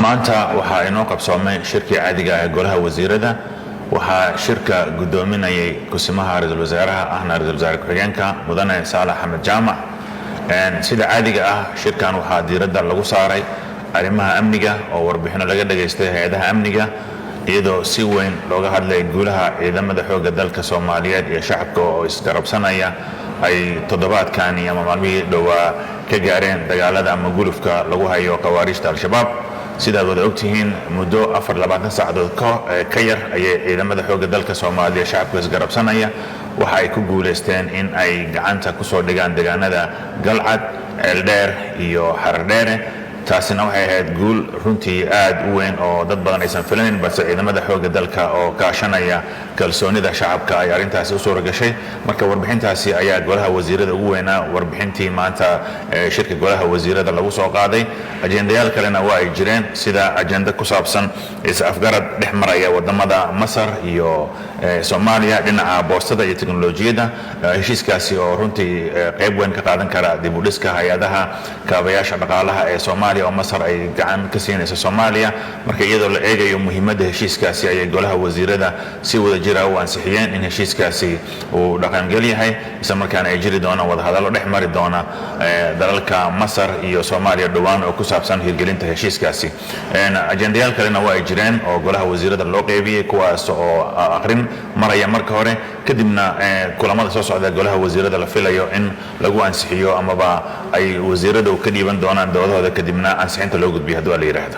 maanta waxaa inoo qabsoomay shirkii caadiga ah ee golaha wasiirada. waxaa shirka gudoominayay kusimaha ra'iisul wasaaraha ahna ra'iisul wasaare ku-xigeenka mudane Saalax Axmed Jaamac. sida caadiga ah shirkan waxaa diiradda lagu saaray arrimaha amniga oo warbixino laga dhageystay hay'adaha amniga, iyadoo si weyn looga hadlay guulaha ciidamada xoogga dalka Soomaaliyeed iyo shacabka oo isgarabsanaya ay toddobaadkani ama maalmihii dhowaa ka gaareen dagaalada ama gulufka lagu hayo khawaarijta al-shabaab. sidaad wada ogtihiin muddo 24 saacadood ka yar ayay ciidamada xoogga dalka Soomaaliya shacabka isgarabsanaya waxa ay ku guuleysteen in ay gacanta ku soo dhigaan deegaanada Galcad, Eeldheer iyo Xardheere. taasina waxay ahayd guul runtii aad u weyn oo dad badan aysan filayn, balse ciidamada xoogga dalka oo kaashanaya kalsoonida shacabka ay arrintaasi u suura gashay. marka warbixintaasi ayaa golaha wasiirada ugu weynaa warbixintii maanta shirka golaha wasiirada lagu soo qaaday. ajendayaal kalena waa ay jireen, sida ajenda ku saabsan is-afgarad dhex maraya wadamada Masar iyo Soomaaliya dhinaca boostada iyo teknolojiyadda. heshiiskaasi oo runtii qayb weyn ka qaadan kara dib u dhiska hay'adaha kaabayaasha dhaqaalaha ee Soomaaliya oo Masar ay gacan ka siinayso Soomaaliya. marka iyadoo la eegayo muhiimadda heshiiskaasi ayay golaha wasiirada si wada jir ah u ansixiyeen in heshiiskaasi uu dhaqangal yahay, isla markaana ay jiri doonaan wadahadallo dhex mari doona dalalka Masar iyo Soomaaliya dhowaan oo ku saabsan hirgelinta heshiiskaasi. ajendayaal kalena waa ay jireen oo golaha wasiirada loo qeybiyey, kuwaas oo aqrin maraya marka hore, kadibna kulamada soo socda golaha wasiirada la filayo in lagu ansixiyo amaba ay wasiiradu ka dhiiban doonaan doodahooda kadibna ansixinta loo gudbiyo haddii la yiraahdo.